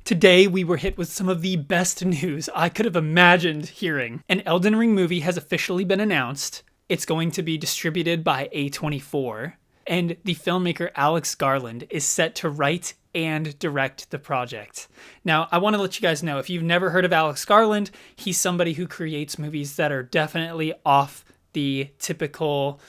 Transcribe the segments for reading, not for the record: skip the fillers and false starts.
Today, we were hit with some of the best news I could have imagined hearing. An Elden Ring movie has officially been announced. It's going to be distributed by A24. And the filmmaker Alex Garland is set to write and direct the project. Now, I want to let you guys know, if you've never heard of Alex Garland, he's somebody who creates movies that are definitely off the typical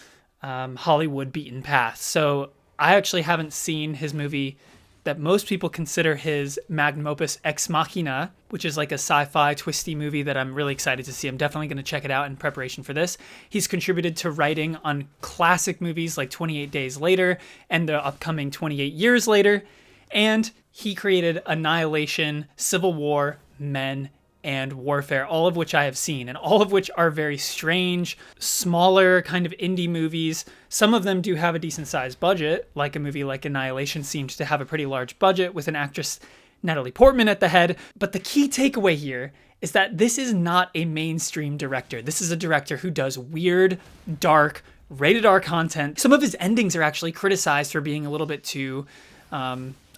Hollywood beaten path. So I actually haven't seen his movie that most people consider his magnum opus Ex Machina, which is like a sci-fi twisty movie that I'm really excited to see. I'm definitely going to check it out in preparation for this. He's contributed to writing on classic movies like 28 Days Later and the upcoming 28 Years Later. And he created Annihilation, Civil War, Men, and Warfare, all of which I have seen, and all of which are very strange, smaller kind of indie movies. Some of them do have a decent sized budget, like a movie like Annihilation seems to have a pretty large budget with an actress, Natalie Portman, at the head. But the key takeaway here is that this is not a mainstream director. This is a director who does weird, dark, rated R content. Some of his endings are actually criticized for being a little bit too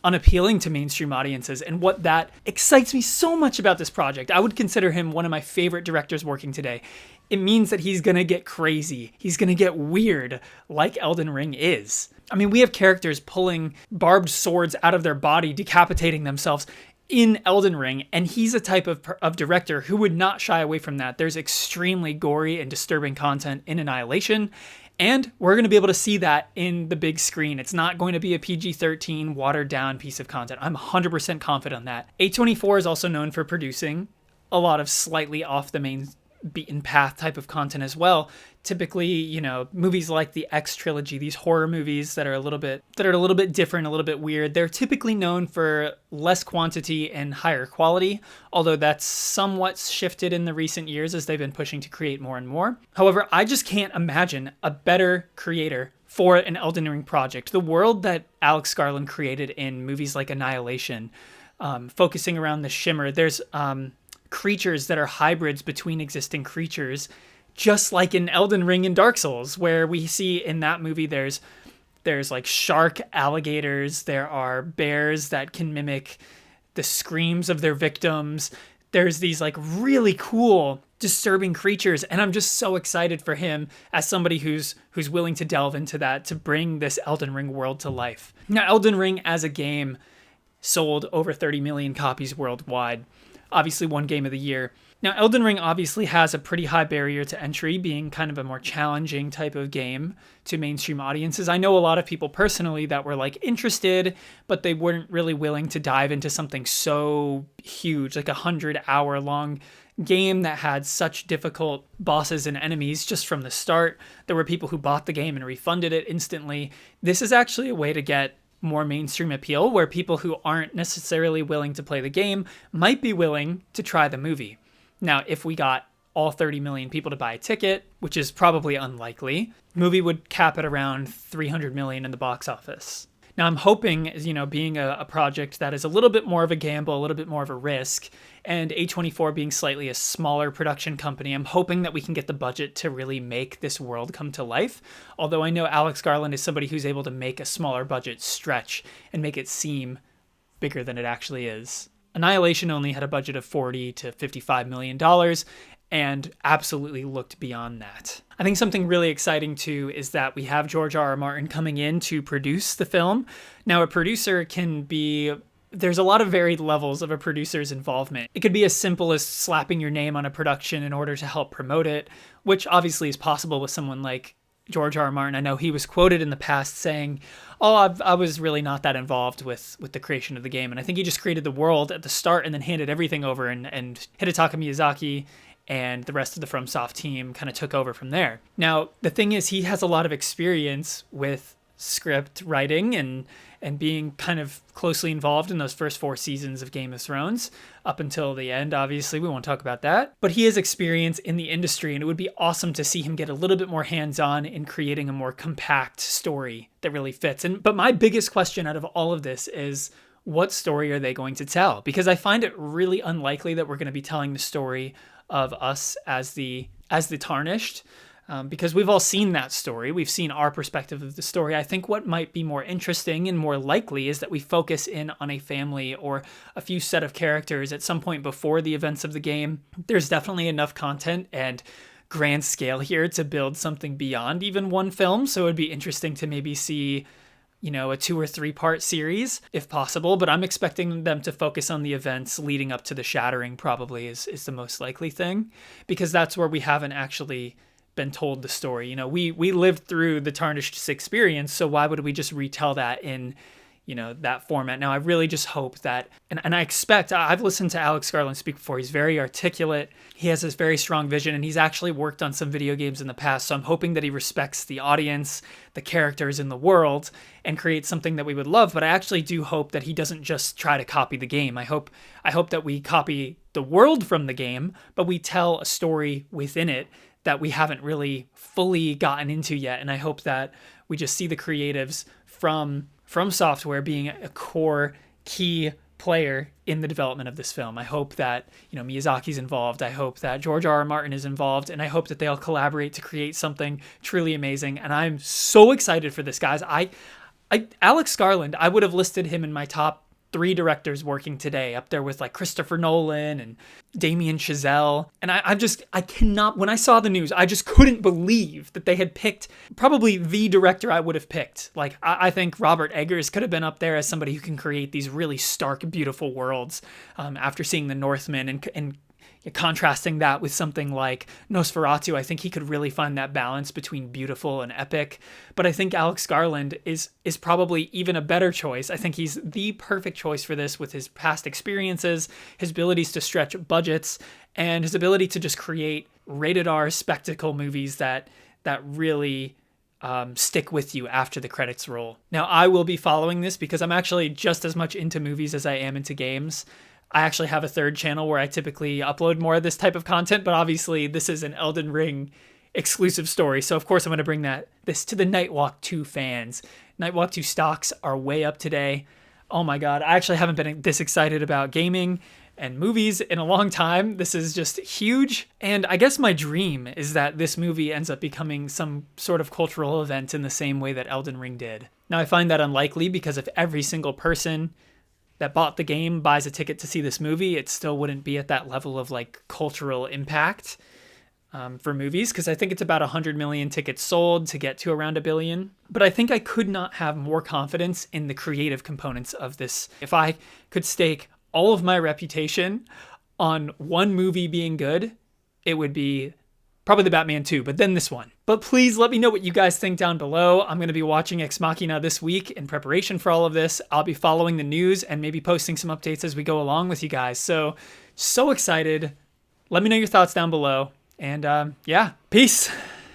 unappealing to mainstream audiences, and what that excites me so much about this project. I would consider him one of my favorite directors working today. It means that he's gonna get crazy. He's gonna get weird, like Elden Ring is. I mean, we have characters pulling barbed swords out of their body, decapitating themselves in Elden Ring, and he's a type of director who would not shy away from that. There's extremely gory and disturbing content in Annihilation, and we're going to be able to see that in the big screen. It's not going to be a PG-13 watered down piece of content. I'm 100% confident on that. A24 is also known for producing a lot of slightly off the main beaten path type of content as well. Typically, you know, movies like the X trilogy, these horror movies that are a little bit different, a little bit weird. They're typically known for less quantity and higher quality, although that's somewhat shifted in the recent years as they've been pushing to create more and more. However, I just can't imagine a better creator for an Elden Ring project. The world that Alex Garland created in movies like Annihilation, focusing around the shimmer, there's creatures that are hybrids between existing creatures, just like in Elden Ring and Dark Souls, where we see in that movie there's like shark alligators, there are bears that can mimic the screams of their victims. There's these like really cool, disturbing creatures, and I'm just so excited for him as somebody who's willing to delve into that, to bring this Elden Ring world to life. Now, Elden Ring as a game sold over 30 million copies worldwide. Obviously won Game of the Year. Now, Elden Ring obviously has a pretty high barrier to entry, being kind of a more challenging type of game to mainstream audiences. I know a lot of people personally that were like interested, but they weren't really willing to dive into something so huge, like 100-hour-long game that had such difficult bosses and enemies just from the start. There were people who bought the game and refunded it instantly. This is actually a way to get more mainstream appeal, where people who aren't necessarily willing to play the game might be willing to try the movie. Now, if we got all 30 million people to buy a ticket, which is probably unlikely, the movie would cap at around 300 million in the box office. Now, I'm hoping, you know, being a project that is a little bit more of a gamble, a little bit more of a risk, and A24 being slightly a smaller production company, I'm hoping that we can get the budget to really make this world come to life. Although I know Alex Garland is somebody who's able to make a smaller budget stretch and make it seem bigger than it actually is. Annihilation only had a budget of $40 to $55 million, and absolutely looked beyond that. I think something really exciting too is that we have George R.R. Martin coming in to produce the film. Now, a producer there's a lot of varied levels of a producer's involvement. It could be as simple as slapping your name on a production in order to help promote it, which obviously is possible with someone like George R.R. Martin. I know he was quoted in the past saying, I was really not that involved with the creation of the game. And I think he just created the world at the start and then handed everything over, and Hidetaka Miyazaki and the rest of the FromSoft team kind of took over from there. Now, the thing is, he has a lot of experience with script writing and being kind of closely involved in those first 4 seasons of Game of Thrones up until the end. Obviously, we won't talk about that, but he has experience in the industry, and it would be awesome to see him get a little bit more hands-on in creating a more compact story that really fits. But my biggest question out of all of this is, what story are they going to tell? Because I find it really unlikely that we're going to be telling the story of us as the Tarnished. because we've all seen that story. We've seen our perspective of the story. I think what might be more interesting and more likely is that we focus in on a family or a few set of characters at some point before the events of the game. There's definitely enough content and grand scale here to build something beyond even one film. So it would be interesting to maybe see, a 2 or 3 part series if possible, but I'm expecting them to focus on the events leading up to the Shattering probably is the most likely thing, because that's where we haven't actually been told the story. We lived through the Tarnished experience, so why would we just retell that in that format? Now, I really just hope that, and I expect, I've listened to Alex Garland speak before. He's very articulate. He has this very strong vision, and he's actually worked on some video games in the past. So I'm hoping that he respects the audience, the characters in the world, and creates something that we would love. But I actually do hope that he doesn't just try to copy the game. I hope that we copy the world from the game, but we tell a story within it that we haven't really fully gotten into yet. And I hope that we just see the creatives from FromSoftware being a core key player in the development of this film. I hope that, Miyazaki's involved. I hope that George R.R. Martin is involved, and I hope that they all collaborate to create something truly amazing. And I'm so excited for this, guys. Alex Garland, I would have listed him in my top 3 directors working today, up there with like Christopher Nolan and Damien Chazelle. And I cannot, when I saw the news, I just couldn't believe that they had picked probably the director I would have picked. Like, I think Robert Eggers could have been up there as somebody who can create these really stark, beautiful worlds after seeing The Northman and contrasting that with something like Nosferatu. I think he could really find that balance between beautiful and epic. But I think Alex Garland is probably even a better choice. I think he's the perfect choice for this with his past experiences, his abilities to stretch budgets, and his ability to just create rated R spectacle movies that really stick with you after the credits roll. Now, I will be following this because I'm actually just as much into movies as I am into games. I actually have a 3rd channel where I typically upload more of this type of content, but obviously this is an Elden Ring exclusive story. So of course I'm going to bring this to the Nightwalk 2 fans. Nightwalk 2 stocks are way up today. Oh my God. I actually haven't been this excited about gaming and movies in a long time. This is just huge. And I guess my dream is that this movie ends up becoming some sort of cultural event in the same way that Elden Ring did. Now I find that unlikely because if every single person that bought the game buys a ticket to see this movie, it still wouldn't be at that level of like cultural impact for movies, because I think it's about 100 million tickets sold to get to around 1 billion. But I think I could not have more confidence in the creative components of this. If I could stake all of my reputation on one movie being good, it would be probably the Batman 2, but then this one. But please let me know what you guys think down below. I'm going to be watching Ex Machina this week in preparation for all of this. I'll be following the news and maybe posting some updates as we go along with you guys. So excited. Let me know your thoughts down below. And yeah, peace.